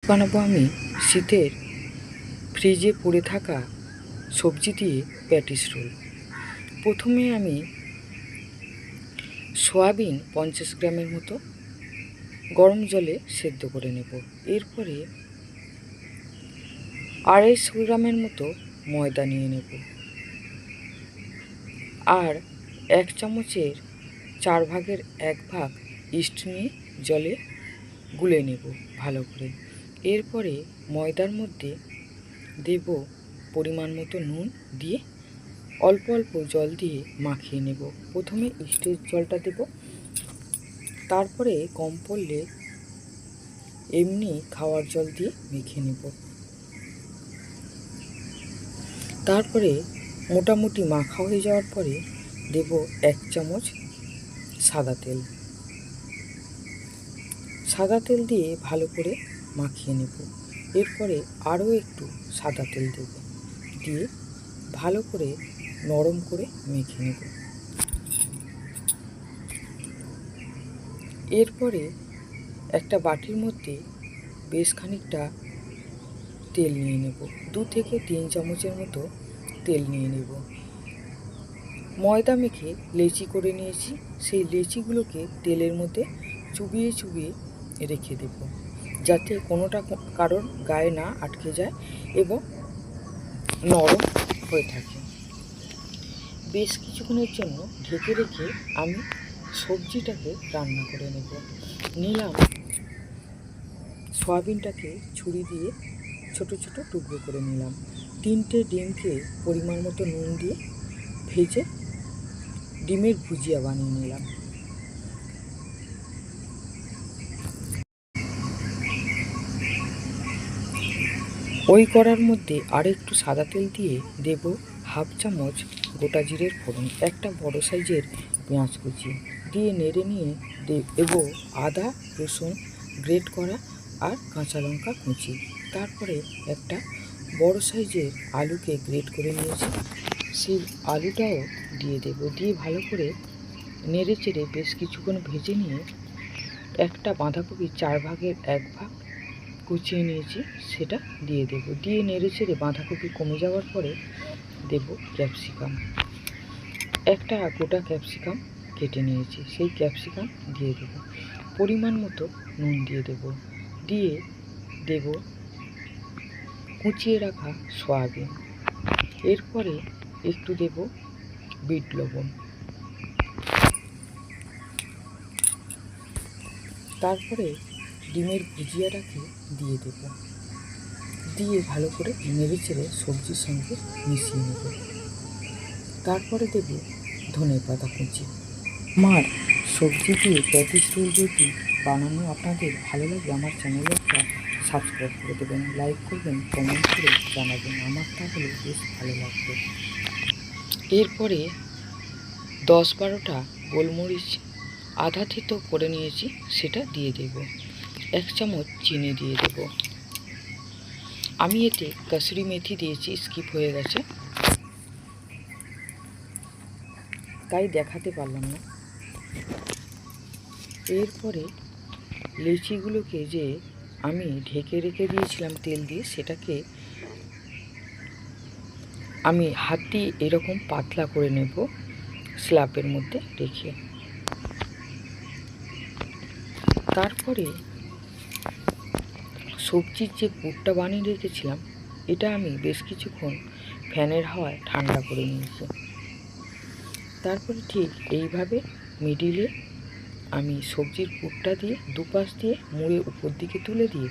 বানাবো আমি শীতের ফ্রিজে পড়ে থাকা সবজি দিয়ে প্যাটিস রোল। প্রথমে আমি সয়াবিন 50 গ্রামের মতো গরম জলে সেদ্ধ করে নেব। এরপরে 250 গ্রামের মতো ময়দা নিয়ে নেব আর 1 চামচের 4 ভাগের 1 ভাগ ইস্ট নিয়ে জলে গুলে নেব ভালো করে। এরপরে ময়দার মধ্যে দেব পরিমাণ মতো নুন দিয়ে অল্প অল্প জল দিয়ে মাখিয়ে নেব। প্রথমে ইস্টের জলটা দেব, তারপরে কম পড়লে এমনি খাওয়ার জল দিয়ে মেখে নেব। তারপরে মোটামুটি মাখা হয়ে যাওয়ার পরে দেব 1 চামচ সাদা তেল। সাদা তেল দিয়ে ভালো করে মাখিয়ে নেব। এরপরে আরও একটু সাদা তেল দেব, দিয়ে ভালো করে নরম করে মেখে নেব। এরপরে একটা বাটির মধ্যে বেশ খানিকটা তেল নিয়ে নেব, 2 থেকে 3 চামচের মতো তেল নিয়ে নেব। ময়দা মেখে লেচি করে নিয়েছি, সেই লেচিগুলোকে তেলের মধ্যে চুবিয়ে চুবিয়ে রেখে দেব, যাতে কোনোটা কারোর গায়ে না আটকে যায় এবং নরম হয়ে থাকে। বেশ কিছুক্ষণের জন্য ঢেকে রেখে আমি সবজিটাকে রান্না করে নিলাম। সয়াবিনটাকে ছুরি দিয়ে ছোট ছোট টুকরো করে নিলাম। 3টে ডিমকে পরিমাণ মতো নুন দিয়ে ভেজে ডিমের ভুজিয়া বানিয়ে নিলাম। ওই কড়ার মধ্যে আরেকটু সাদা তেল দিয়ে দেব 1/2 চামচ গোটা জিরের ফোড়ন, একটা বড় সাইজের পেঁয়াজ কুচি দিয়ে নেড়ে নিয়ে দেব আদা রসুন গ্রেট করা আর কাঁচা লঙ্কা কুচি। তারপরে একটা বড় সাইজের আলুকে গ্রেট করে নিয়েছি, সেই আলুটাও দিয়ে দেব। দিয়ে ভালো করে নেড়ে চেড়ে বেশ কিছুক্ষণ ভেজে নিয়ে একটা বাঁধাকপি 4 ভাগের 1 ভাগ কুচিয়ে নিয়েছি, সেটা দিয়ে দেব। দিয়ে নেড়ে চেড়ে বাঁধাকপি কমে যাওয়ার পরে দেব ক্যাপসিকাম। একটা গোটা ক্যাপসিকাম কেটে নিয়েছি, সেই ক্যাপসিকাম দিয়ে দেব। পরিমাণ মতো নুন দিয়ে দেব। দিয়ে দেব কুচিয়ে রাখা সয়াবিন। এরপরে একটু দেব বিট লবণ। তারপরে ডিমের ভুজিয়াটাকে দিয়ে দেব, দিয়ে ভালো করে নেড়ে চেড়ে সবজির সঙ্গে মিশিয়ে নেব। তারপরে দেব ধনেপাতা কুচি। আমার সবজি দিয়ে প্যাটিস রোল যদি বানানো আপনাদের ভালো লাগে, আমার চ্যানেলটা সাবস্ক্রাইব করে দেবেন, লাইক করবেন, কমেন্ট করে জানাবেন, আমার তাহলে বেশ ভালো লাগবে। এরপরে 10-12টা গোলমরিচ আধা থেতো করে নিয়েছি, সেটা দিয়ে দেব। 1 চামচ চিনি দিয়ে দেব। আমি এতে কসুরি মেথি দিয়েছি, স্কিপ হয়ে গেছে তাই দেখাতে পারলাম না। এরপরে লেচিগুলোকে যে আমি ঢেকে রেখে দিয়েছিলাম তেল দিয়ে, সেটাকে আমি হাত দিয়ে এরকম পাতলা করে নেব স্ল্যাবের মধ্যে রেখে। তারপরে সবজির যে পুরটা বানিয়ে রেখেছিলাম, এটা আমি বেশ কিছুক্ষণ ফ্যানের হাওয়ায় ঠান্ডা করে নিয়েছি। তারপরে ঠিক এইভাবে মিডিলে আমি সবজির পুরটা দিয়ে দুপাশ দিয়ে মুড়ে উপর দিকে তুলে দিয়ে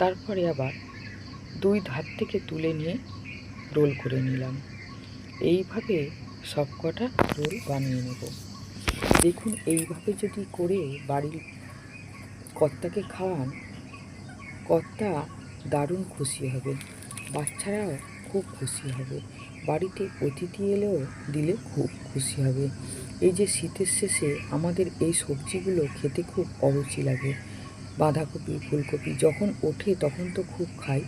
তারপরে আবার 2 ধার থেকে তুলে নিয়ে রোল করে নিলাম। এইভাবে সব কটা রোল বানিয়ে নেব। দেখুন, এইভাবে যদি করে বাড়ির কর্তাকে খাওয়ান, কর্তা দারুণ খুশি হবে, বাচ্চারাও খুব খুশি হবে, বাড়িতে অতিথি এলেও দিলে খুব খুশি হবে। এই যে শীতের শেষে আমাদের এই সবজিগুলো খেতে খুব অরুচি লাগে। বাঁধাকপি ফুলকপি যখন ওঠে তখন তো খুব খাই,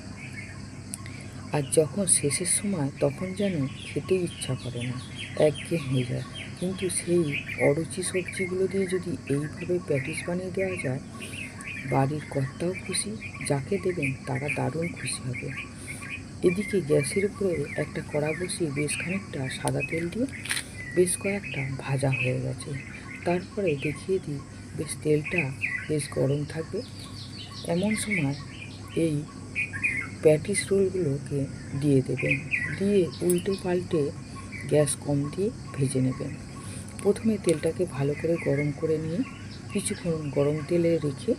আর যখন শেষের সময় তখন যেন খেতেই ইচ্ছা করে না, একঘেয়ে হয়ে যায়। কিন্তু সেই অরুচি সবজিগুলো দিয়ে যদি এইভাবে প্যাটিস বানিয়ে দেওয়া যায়, বাড়ির কর্তাও খুশি, যাকে দেবেন তারা দারুণ খুশি হবে। এদিকে গ্যাসের উপরে একটা কড়া বসিয়ে বেশ খানিকটা সাদা তেল দিয়ে বেশ কয়েকটা ভাজা হয়ে গেছে। তারপরে দেখিয়ে দিই, বেশ তেলটা বেশ গরম থাকবে। এমন সময় এই প্যাটিস রোলগুলোকে দিয়ে দেবেন, দিয়ে উল্টে পাল্টে গ্যাস কম দিয়ে ভেজে নেবেন। প্রথমে তেলটাকে ভালো করে গরম করে নিয়ে কিছুক্ষণ গরম তেলে রেখে